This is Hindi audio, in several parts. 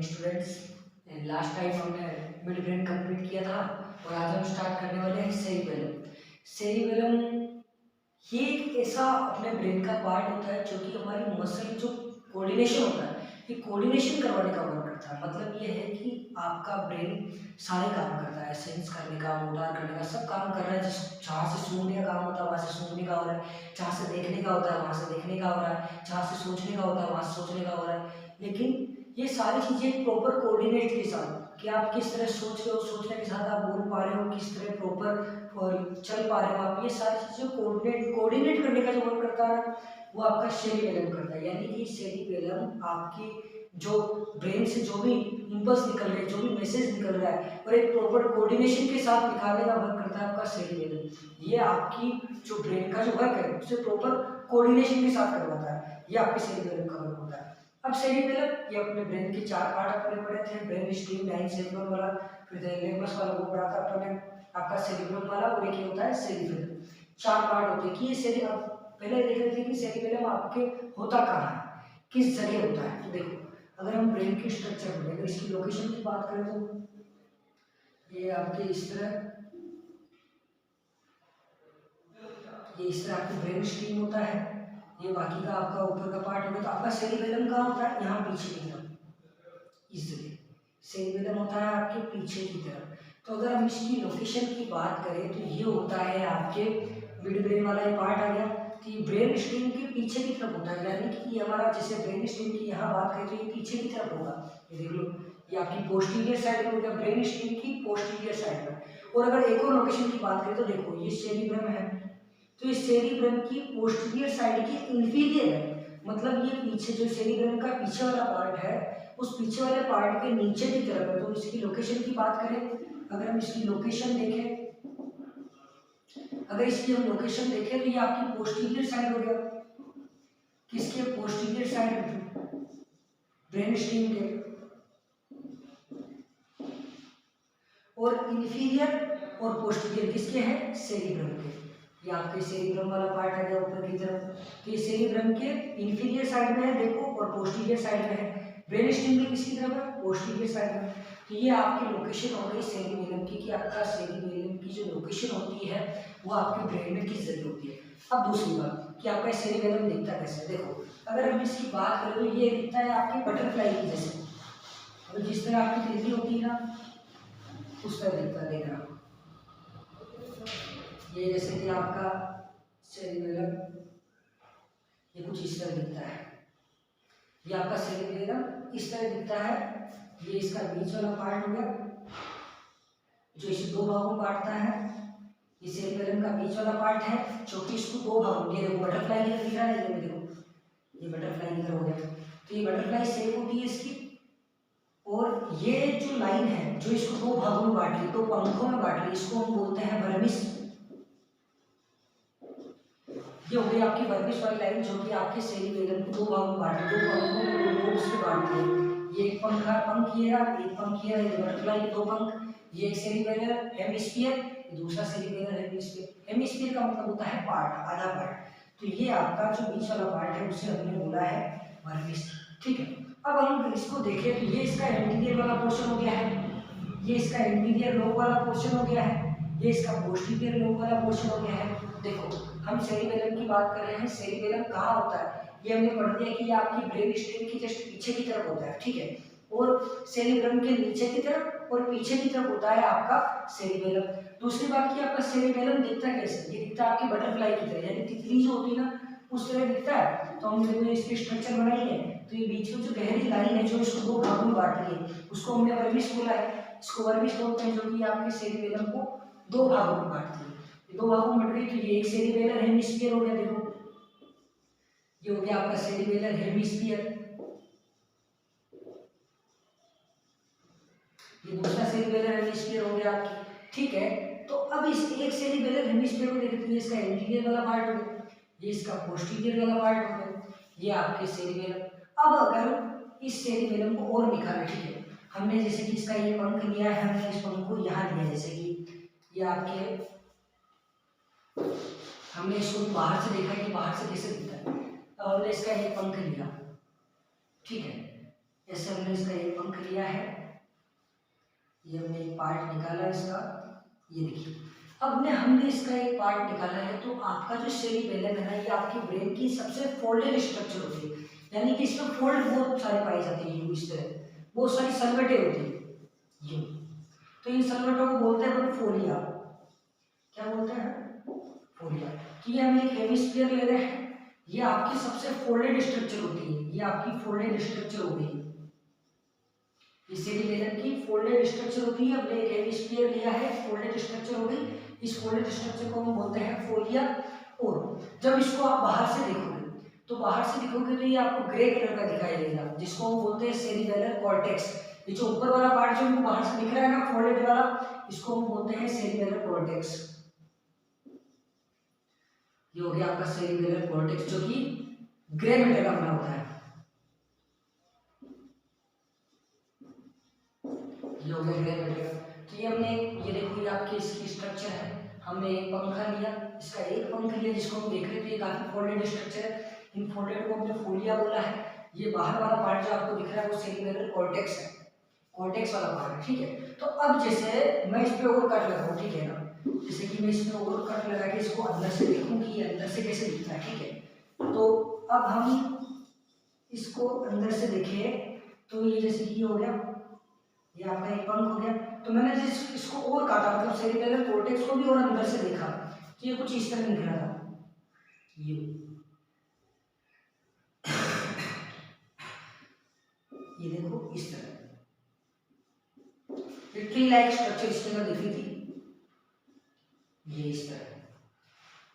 स्टूडेंट्स, लास्ट टाइम हमने मिड ब्रेन कंप्लीट किया था और आज हम स्टार्ट करने वाले हैं सेरिबेलम। सेरिबेलम ये एक ऐसा अपने ब्रेन का पार्ट होता है जो कि हमारी मसल जो कोऑर्डिनेशन होता है, ये कोऑर्डिनेशन करवाने का वर्क करता है। मतलब ये है कि आपका ब्रेन सारे काम करता है, सेंस करने का, मोटार करने का, सब काम कर रहा है। जहाँ से सूंघने का काम होता है वहाँ से सूंघने का हो रहा है, जहाँ से देखने का होता है वहाँ से देखने का हो रहा है, जहाँ से सोचने का होता है वहाँ से सोचने का हो रहा है। लेकिन ये सारी चीज़ें प्रॉपर कोऑर्डिनेट के साथ कि आप किस तरह सोच रहे हो, सोचने के साथ आप बोल पा रहे हो, किस तरह प्रॉपर और चल पा रहे हो आप, ये सारी चीज़ें कोऑर्डिनेट करने का जो वर्क करता है वो आपका सेरिबेलम करता है। यानी कि सेरिबेलम आपकी जो ब्रेन से जो भी इम्पल्स निकल रहे हैं, जो भी मैसेज निकल रहा है और एक प्रॉपर कोऑर्डिनेशन के साथ निकालने का वर्क करता है आपका सेरिबेलम। ये आपकी जो ब्रेन का जो वर्क है उसे प्रॉपर कोऑर्डिनेशन के साथ करवाता है, ये आपके सेरिबेलम का वर्क होता है। अब सेरिबेलम ये अपने ब्रेन के चार पार्ट अपने पढ़े थे, ब्रेन स्टेम, लाइन सेरिबेलम वाला, फिर थैलेमस वाला वो पढ़ा था अपने आपका सेरिबेलम वाला, और एक होता है सेरिबेलम। चार पार्ट होते हैं कि ये सेरिबेलम पहले देख रहे थे कि सेरिबेलम आपके होता कहाँ है, किस जगह होता है। तो देखो अगर हम ब्रेन की स्ट्रक्चर में अगर इसकी लोकेशन की बात करें तो ये आपके इस तरह, ये इस तरह आपके ब्रेन स्टेम होता है, ये बाकी का आपका ऊपर का पार्ट होगा। तो आपका सेरिबेलम कहाँ होता है, यहाँ पीछे की तरफ, इस जगह सेरिबेलम होता है आपके पीछे की तरफ। तो अगर हम इसकी लोकेशन की बात करें तो ये होता है आपके मिड ब्रेन वाला ये पार्ट आ गया कि ब्रेन स्टेम के पीछे की तरफ होता है। यानी कि हमारा जैसे ब्रेन स्टेम की यहाँ बात करें तो ये पीछे की तरफ होगा, ये देख लो, ये आपकी पोस्टीरियर साइड में हो गया, ब्रेन स्टेम की पोस्टीरियर साइड में। और अगर एक और लोकेशन की बात करें तो देखो ये सेरिब्रम है, तो इस सेरिब्रम की पोस्टीरियर साइड की इंफीरियर है, मतलब ये पीछे जो सेरिब्रम का पीछे वाला पार्ट है उस पीछे वाले पार्ट के नीचे की तरफ है। तो इसकी लोकेशन की बात करें, अगर हम इसकी लोकेशन देखें, अगर इसकी हम लोकेशन देखें तो ये आपकी पोस्टीरियर साइड हो गया, किसके पोस्टीरियर साइड, ब्रेन स्टेम के, और इंफीरियर और पोस्टीरियर किसके हैं, सेरिब्रम के। ये आपके सेरिब्रम वाला पार्ट आ गया ऊपर की तरफ, तो ये सेरिब्रम के इंफीरियर साइड में है देखो, और पोस्टीरियर साइड में है। ब्रेन स्टेम भी किसकी तरफ है, पोस्टीरियर साइड में। तो ये आपकी लोकेशन हो गई सेरिबेलम की, कि आपका सेरिबेलम की जो लोकेशन होती है वो आपके ब्रेन में किस जगह होती है। अब दूसरी बात कि आपका सेरिबेलम दिखता कैसे, देखो अगर हम इसकी बात करें तो ये दिखता है आपके बटरफ्लाई की जैसे, और जिस तरह आपकी तितली होती है ना उस तरह दिखता है, देखना ये जैसे कि आपका सेरिबेलम ये कुछ इस तरह दिखता है, ये आपका सेरिबेलम इस तरह दिखता है। ये इसका बीच वाला पार्ट हो गया जो इसे दो भागों में बांटता है, ये सेरिबेलम का बीच वाला पार्ट है जो कि इसको दो भागों में, ये देखो बटरफ्लाई की तरह दिख रहा है, ये देखो ये बटरफ्लाई की तरह हो गया। तो ये बटरफ्लाई शेप होती है इसकी, और ये जो लाइन है जो इसको दो भागों में बांट रही है, दो पंखों में बांट रही है, इसको हम बोलते हैं वर्मिस। ये हो गई आपकी वर्मिस वाली लाइन जो कि आपके सेरिबेलम को दो भागों में बांट रही है, दो पंखों में, दो लोब्स में बांटती है। ये एक पंख ये रहा, एक पंख ये रहा, ये बटरफ्लाई के दो पंख, ये एक सेरिबेलर हेमिस्फीयर, ये दूसरा सेरिबेलर हेमिस्फीयर। हेमिस्फीयर का मतलब होता है पार्ट, आधा पार्ट। तो ये आपका जो बीच वाला पार्ट है उसे हमने बोला है वर्मिस, ठीक है। अब हम इसको देखें तो ये इसका एंटीरियर वाला पोर्शन हो गया है, ये इसका इंटीरियर लोब वाला पोर्शन हो गया है, ये इसका पोस्टीरियर लोब वाला पोर्शन हो गया है। देखो हम सेरिबेलम की बात कर रहे हैं, सेरिबेलम कहाँ होता है ये हमने पढ़ दिया कि ये आपकी ब्रेन स्टेम की जस्ट पीछे की तरफ होता है, ठीक है। और सेरिब्रम के नीचे की तरफ और पीछे की तरफ होता है आपका सेरिबेलम। दूसरी बात की आपका सेरिबेलम दिखता कैसे, ये दिखता है आपकी बटरफ्लाई की तरह, यानी तितली जो होती है ना उस तरह दिखता है। तो हमने देखो इसकी स्ट्रक्चर बनाई है, तो ये बीच में जो गहरी लाइन है जो इसको दो भागों में बांट रही है उसको हमने वर्मिस बोला है, इसको वर्मिस बोलते हैं, जो कि आपके सेरिबेलम को दो भागों में बांटती है। ये दो भागों में बट गई तो ये एक सेरिबेलर हेमिस्फीयर हो गया, देखो ये हो गया आपका सेरिबेलर हेमिस्फीयर, ये दूसरा सेरिबेलर हेमिस्फीयर हो गया आपकी, ठीक है। तो अब इस एक सेरिबेलर हेमिस्फीयर को देखते हैं, इसका एंटीरियर वाला पार्ट हो गया, ये इसका पोस्टीरियर वाला पार्ट हो गया, ये आपके सेरिबेलम। अब अगर इस सेरिबेलम को और निकालें, ठीक है, हमने जैसे कि इसका ये पंख लिया है, हमने इस पंख को यहाँ लिया, जैसे कि ये आपके हमने इसको बाहर से देखा कि बाहर से कैसे दिखता है। अब हमने इसका एक पंख लिया, ठीक है, ऐसे हमने इसका एक पंख लिया है, ये हमने एक पार्ट निकाला इसका, ये देखिए। अब ने हमने इसका एक पार्ट निकाला है, तो आपका जो सेरिबेलम है ना, ये आपके ब्रेन की सबसे फोल्डेड स्ट्रक्चर होती है, यानी कि इसमें फोल्ड बहुत सारी पाई जाती है, यूं इस तरह बहुत सारी सलवटें होती है यूं। तो इन सलवटों को बोलते हैं अपन फोलिया। क्या बोलते हैं? फोलिया। तो ये हम एक हेमिस्फीयर ले रहे हैं, ये आपकी सबसे फोल्डेड स्ट्रक्चर होती है, ये आपकी फोल्डेड स्ट्रक्चर हो गई, ये सेरिबेलम की फोल्डेड स्ट्रक्चर होती है। हमने एक हेमिस्फीयर लिया है, फोल्डेड स्ट्रक्चर हो गई, इस फोल्डेड स्ट्रक्चर को हम बोलते हैं फोलिया। और जब इसको आप बाहर से देखोगे, तो बाहर से देखोगे तो ये आपको ग्रे कलर का दिखाई देगा, जिसको हम बोलते हैं सेरिबेलर कॉर्टेक्स। ये जो ऊपर वाला पार्ट जो बाहर से दिख रहा है ना फोल्डेड वाला, इसको हम बोलते हैं सेरिबेलर कॉर्टेक्स। ये हो गया आपका सेरिबेलर कॉर्टेक्स, जो कि ग्रे मेटर का बना होता है। ये हो गया ग्रे मेटर का। तो ये हमने, ये देखो ये आपकी इसकी स्ट्रक्चर है, हमने एक पंखा लिया, इसका एक पंख लिया जिसको हम देख रहे थे, काफी फोल्डेड स्ट्रक्चर है, इन फोल्डेड को हमने फोलिया बोला है। ये बाहर वाला पार्ट जो आपको दिख रहा है वो सेरिबेलर कॉर्टेक्स है, कॉर्टेक्स वाला पार्ट है, ठीक है। तो अब जैसे मैं इस पे और कट लगाऊं, ठीक है ना, जैसे कि मैं इसमें और कट लगा के इसको अंदर से देखूं कि ये अंदर से कैसे दिखता है, ठीक है। तो अब हम इसको अंदर से देखें, तो ये जैसे कि ये हो गया, ये आपका एक पंख हो गया। तो मैंने जिस इसको और काटा, मतलब सेरिबेलर कॉर्टेक्स को भी और अंदर से देखा, तो ये कुछ इस तरह दिख रहा था, ये देखो इस तरह ट्री लाइक स्ट्रक्चर इसके अंदर दिख रही थी, ये इस तरह।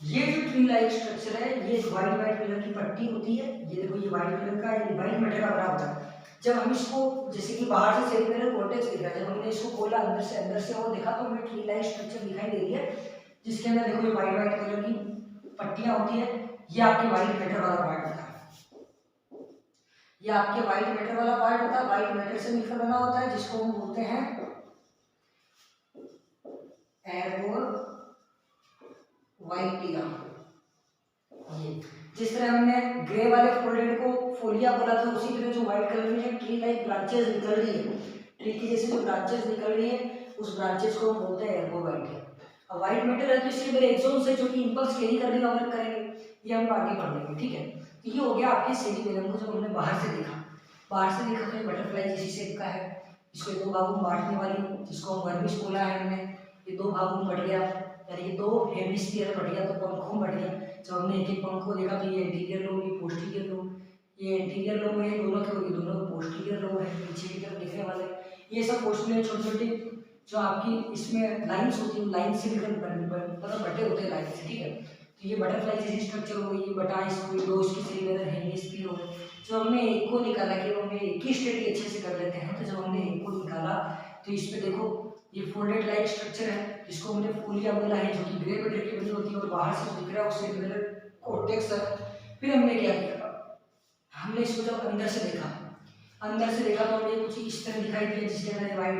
ये जो ट्री लाइक स्ट्रक्चर है, ये व्हाइट व्हाइट कलर की पट्टी होती है, ये देखो ये व्हाइट कलर का, ये व्हाइट मैटर का बना होता है। जब हम इसको, जैसे कि बाहर से सेरिबेलर कॉर्टेक्स दिख रहा है, जब हमने इसको खोला अंदर से और देखा, तो हमें ट्री लाइक स्ट्रक्चर दिखाई दे रही है, जिसके अंदर देखो ये व्हाइट व्हाइट कलर की पट्टियां होती है, ये आपके व्हाइट मैटर वाला पार्ट होता है, ये आपके व्हाइट मैटर वाला पार्ट होता है, व्हाइट मैटर से मिलकर बना होता है, जिसको हम बोलते हैं एगोर वाइटिया। ये जिस तरह हमने ग्रे वाले फोल्डेड को फोलिया बोला था, उसी तरह जो व्हाइट कलर में ट्री लाइक ब्रांचेस निकल रही है, ट्री की जैसे जो ब्रांचेस निकल रही है, उस ब्रांचेस को हम बोलते हैं एगोवाइटिया। अब व्हाइट मैटर है तो इसलिए मेरे एक्सोन से जो कि इंपल्स कैरी करने का वर्क करेंगे, ये हम आगे पढ़ लेंगे, ठीक है। तो ये हो गया आपके सेरिबेलम को, जब हमने बाहर से देखा, तो ये बटरफ्लाई जैसी शेप का है, इसको दो भागों में बांटने वाली, जिसको हम वर्मिस बोला है हमने, ये दो भागों में बट गया, यानी कि दो हेमिस्फीयर बट गया, तो पंखों में बट गया। जब हमने एक एक पंख को देखा, तो ये एंटीरियर लोब, ये पोस्टीरियर लोब, ये एंटीरियर लोब है दोनों के, दोनों पोस्टीरियर लोब है, पीछे की तरफ दिखने वाले, ये सब पोस्टीरियर छोटे छोटे जो आपकी इसमें लाइंस होती है, लाइन से मिलकर मतलब बटे होते हैं लाइन से, ठीक है। तो ये बटरफ्लाई जैसी स्ट्रक्चर हो गई, ये बटा इसको दो इसकी सेरिबेलर हेमिस्फीयर हो गए। जब हमने एक को निकाला, कि हमने एक ही स्टडी अच्छे से कर लेते हैं, तो जब हमने एक को निकाला, तो इस पे देखो ये फोल्डेड लाइक स्ट्रक्चर है, जिसको हमने फोलिया बोला है, जो कि ग्रे मैटर की बनी होती है, और बाहर से दिख रहा है उससे सेरिबेलर कॉर्टेक्स है। फिर हमने क्या किया, हमने इसको जब अंदर से देखा, तो हमें कुछ इस तरह दिखाई दिया, जिसके अंदर व्हाइट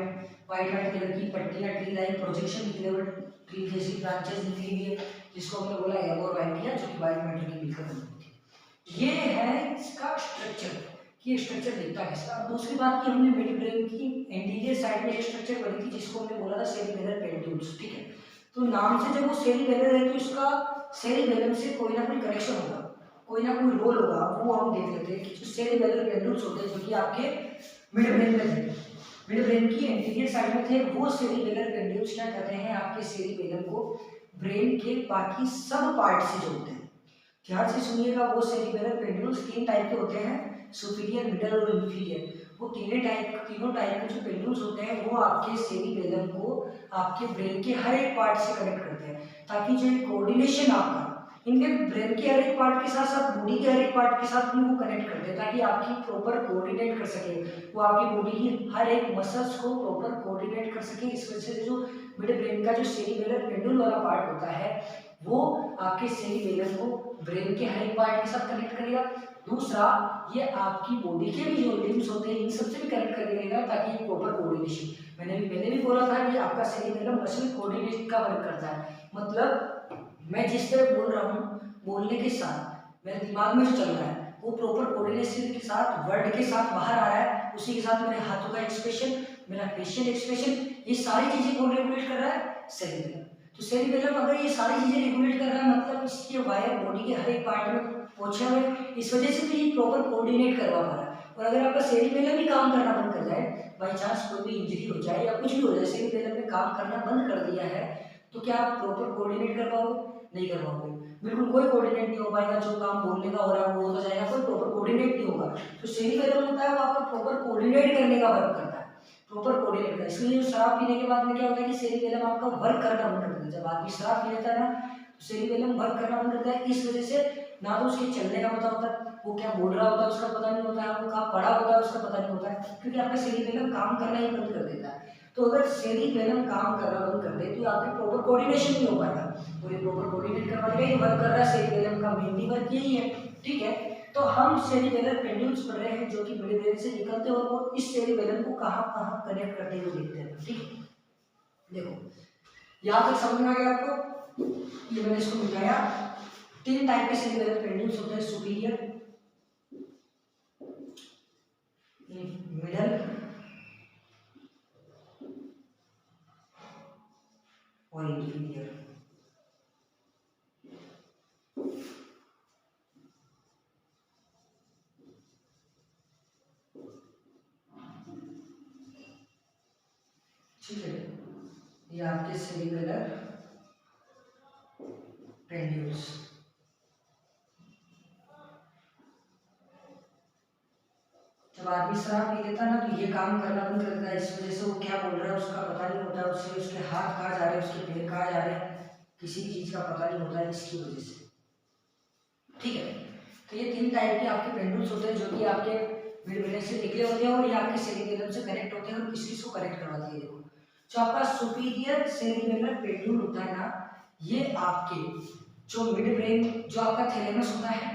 व्हाइट कलर की पट्टियां, ट्री लाइन प्रोजेक्शन निकले हुए, ट्री जैसी ब्रांचेस निकली हुई है, जिसको हमने बोला एगोर वाइटिया, जो कि व्हाइट मैटर की मिलकर बनी होती है। ये है इसका स्ट्रक्चर, कि स्ट्रक्चर दिखता कैसा। अब दूसरी बात की, हमने मिड ब्रेन की एंटीरियर साइड में एक स्ट्रक्चर बनी थी, जिसको हमने बोला था सेरिबेलर पेंड्यूल्स, ठीक है। तो नाम से जब वो सेरिबेलर है, तो इसका सेरिबेलम से कोई ना कोई कनेक्शन होगा, कोई ना कोई रोल होगा, वो हम देख लेते हैं कि जो सेरिबेलर पेंड्यूल्स होते हैं, जो कि आपके मिड ब्रेन में थे, मिड ब्रेन की एंटीरियर साइड में थे, वो सेरिबेलर पेंड्यूल्स क्या करते हैं, आपके सेरिबेलम को ब्रेन के बाकी सब पार्ट से जोड़ते हैं। ध्यान से सुनिएगा, वो सेरिबेलर पेंड्यूल्स तीन टाइप के होते हैं, सुपीरियर, मिडल और इंफीरियर। वो तीनों टाइप के जो पेंड्यूल्स होते हैं, वो आपके सेरिबेलम को आपके ब्रेन के हर एक पार्ट से कनेक्ट करते हैं, ताकि जो कोऑर्डिनेशन आपका इनके ब्रेन के हर एक पार्ट के साथ साथ बॉडी के हर एक पार्ट के साथ भी वो कनेक्ट करते हैं, ताकि आपकी प्रॉपर कोऑर्डिनेट कर सके, वो आपकी बॉडी की हर एक मसल्स को प्रॉपर कोऑर्डिनेट कर सके। इस वजह से जो मिड ब्रेन का जो सेरिबेलर पेंडुल वाला पार्ट होता है, वो आपके सेरिबेलम को ब्रेन के हर एक पार्ट के साथ कनेक्ट करेगा। दूसरा, ये आपकी बॉडी के भी जो लिम्स होते हैं, इन सबसे भी कनेक्ट कर देगा, ताकि ये प्रॉपर कोऑर्डिनेशन, मैंने भी बोला था कि आपका सेरिबेलम मसल कोऑर्डिनेट का वर्क करता है। मतलब मैं जिस तरह बोल रहा हूँ, बोलने के साथ मेरे दिमाग में जो चल रहा है, वो प्रॉपर कोऑर्डिनेशन के साथ वर्ड के साथ बाहर आ रहा है, उसी के साथ मेरे हाथों का एक्सप्रेशन, मेरा फेशियल एक्सप्रेशन, ये सारी चीजें कौन रेगुलेट कर रहा है? सेरिबेलम। तो सेरिबेलम अगर ये सारी चीजें रेगुलेट कर रहा है मतलब इसके वायर बॉडी के हर एक पार्ट में पहुंचे हुए, इस वजह से तो ये प्रॉपर कोऑर्डिनेट करवा पा रहा है। और अगर आपका सेरिबेलम ही काम करना बंद कर जाए, बाई चांस कोई भी इंजरी हो जाए या कुछ भी हो जाए, सेरिबेलम ने काम करना बंद कर दिया है, तो क्या आप प्रॉपर कोऑर्डिनेट कर पाओगे? नहीं कर पाओगे, बिल्कुल कोई कोऑर्डिनेट नहीं हो पाएगा। जो काम बोलने का हो रहा है वो होता जाएगा, कोई प्रॉपर कोऑर्डिनेट नहीं होगा। तो सेरिबेलम होता है वो आपका प्रॉपर कोऑर्डिनेट करने का वर्क करता है, प्रॉपर कोऑर्डिनेट का। इसलिए शराब पीने के बाद में क्या होता है कि सेरिबेलम आपका वर्क करना बंद कर देता है। जब आदमी शराब पी लेता है ना, तो सेरिबेलम वर्क करना बंद करता है। इस वजह से ना तो उसके चलने का पता होता है, वो क्या बोल रहा होता है उसका पता नहीं होता है, वो कहाँ पड़ा होता है उसका पता नहीं होता है, क्योंकि आपका सेरिबेलम काम करना ही बंद कर देता है। तो अगर सेरिबेलम काम करना बंद कर दे तो आपकी प्रॉपर कोऑर्डिनेशन नहीं हो पाएगा, और ये प्रॉपर कोऑर्डिनेट करवा देगा, ये वर्क कर रहा है। सेरिबेलम का मेनली वर्क यही है, ठीक है। तो हम सेरिबेलर पेंड्यूल्स पढ़ रहे हैं जो कि मिड ब्रेन से निकलते हैं और वो इस सेरिबेलम को कहाँ कहाँ कनेक्ट करते हुए देखते हैं, ठीक है। देखो यहाँ तक समझ में आ गया आपको? ये मैंने इसको मिटाया। 3 टाइप के सेरिबेलर पेंड्यूल्स होते हैं, सुपीरियर, मिडल और इंफीरियर। ठीक है, ये आपके सेरिबेलर पेंड्यूल्स। जब आदमी शराब पी लेता है ना तो ये काम करना बंद करता है, इस वजह से वो क्या बोल रहा है उसका पता नहीं होता है, उससे उसके हाथ कहाँ जा रहे हैं, उसके पैर कहाँ जा रहे हैं, किसी चीज का पता नहीं होता है इसकी वजह से, ठीक है। तो ये 3 टाइप के आपके पेंडुल्स होते हैं जो कि आपके मिड ब्रेन से निकले होते हैं और ये आपके सेरिबेलम से कनेक्ट होते हैं और किस चीज को कनेक्ट करवाती है। देखो जो आपका सुपीरियर सेरिबेलर पेंडुल होता है ना, ये आपके जो मिड ब्रेन, जो आपका थैलेमस होता है,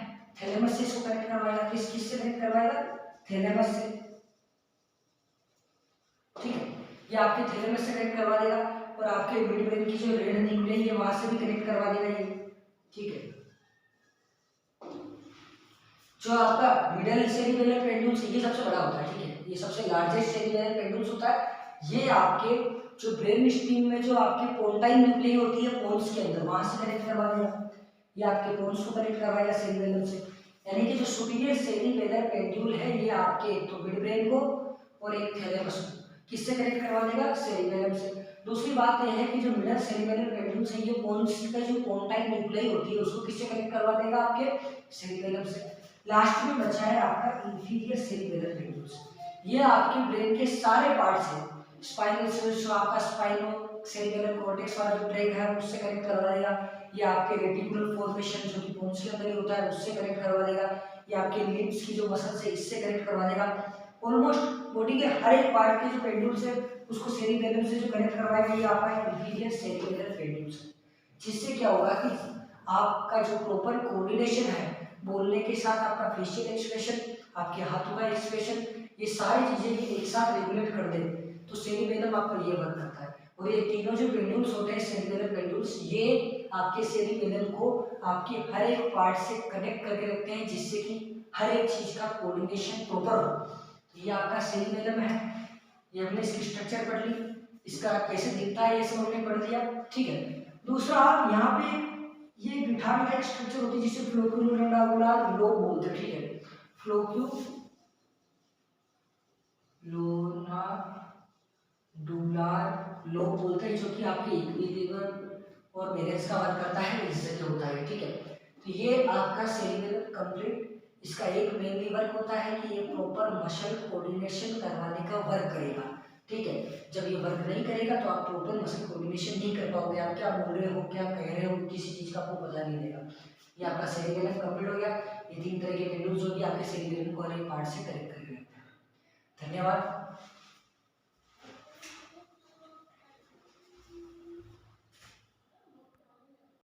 थैलेमस से इसको कनेक्ट करवाएगा। किस किस से कनेक्ट करवाएगा? थैलेमस से, ठीक है। ये आपके थैलेमस से कनेक्ट करवा देगा और आपके मिड ब्रेन की जो रेड न्यूक्लियस है वहां से भी कनेक्ट करवा देगा ये, ठीक है। जो आपका मिडल सेरिबेलर पेंडुल्स ये सबसे बड़ा होता है, ठीक है, ये सबसे लार्जेस्ट सेरिबेलर पेंडुल्स होता है। ये आपके जो ब्रेन स्टीम में जो आपके पोन्टाइन न्यूक्लियस होती है पोन्स के अंदर, वहां से कनेक्ट करवा देगा। ये आपके पोन्स को कनेक्ट करवाएगा सेरिबेलम से। यानी कि जो सुपीरियर सेरिबेलर पेंड्यूल है ये आपके एक तो मिड ब्रेन को और एक थैलेमस को किससे कनेक्ट करवा देगा? सेरिबेलम से। दूसरी बात यह है कि जो मिडल सेरिबेलर पेंड्यूल्स है ये पोन्स का जो पोन्टाइन न्यूक्लियस होती है उसको किससे कनेक्ट करवा देगा? आपके सेरिबेलम से। लास्ट में बचा है आपका इंफीरियर सेरिबेलर पेंड्यूल्स। ये आपके ब्रेन के सारे पार्ट से, स्पाइनल से जो आपका स्पाइनो सेरिबेलर कॉर्टेक्स वाला जो ट्रैक है उससे कनेक्ट करवा देगा। ये आपके रेटिकुलर फॉर्मेशन जो कि बोन्स के अंदर ही होता है उससे कनेक्ट करवा देगा। ये आपके लिम्स की जो मसल्स है इससे कनेक्ट करवा देगा। ऑलमोस्ट बॉडी के हर एक पार्ट के जो पेंड्यूल्स है उसको सेरिबेलम से जो कनेक्ट करवाएगा ये आपका इंफीरियर सेरिबेलर पेंड्यूल्स। जिससे क्या होगा कि आपका जो प्रॉपर कोऑर्डिनेशन है बोलने के साथ, आपका फेशियल एक्सप्रेशन, आपके हाथों का एक्सप्रेशन, ये सारी चीजें भी एक साथ रेगुलेट कर दे तो सेरिबेलम आपका ये वर्क करता है। और ये तीनों जो पेंड्यूल्स होते हैं सेरिबेलर पेंड्यूल्स, ये आपके सेरिबेलम को आपके हर एक पार्ट से कनेक्ट करके रखते हैं जिससे कि हर एक चीज का कोऑर्डिनेशन प्रॉपर हो। तो ये आपका सेरिबेलम है, ये हमने इसकी स्ट्रक्चर पढ़ ली, इसका कैसे दिखता है ये सब हमने पढ़ लिया, ठीक है। दूसरा यहाँ पे ये गिटार का एक स्ट्रक्चर होती है जिसे फ्लोक्यूलोनाडुलर लोब बोलते हैं, ठीक है। फ्लोक्यूलोनाडुलर लोब बोलते हैं जो कि आपके इक्विलिब्रियम और बैलेंस का वर्क करता है, इससे होता है, ठीक है। तो ये आपका सेरिबेलम कंप्लीट, इसका एक मेनली वर्क होता है कि ये प्रॉपर मसल कोऑर्डिनेशन करवाने का वर्क करेगा, ठीक है। जब ये वर्क नहीं करेगा तो आप प्रॉपर मसल कोऑर्डिनेशन नहीं कर पाओगे, आप क्या बोल रहे हो क्या कह रहे हो किसी चीज का आपको पता नहीं लगेगा। ये आपका सेरिबेलम कंप्लीट हो गया। ये 3 तरह के पेंडुल्स होगी आपके सेरिबेलम को हर एक पार्ट से कनेक्ट करेंगे। धन्यवाद।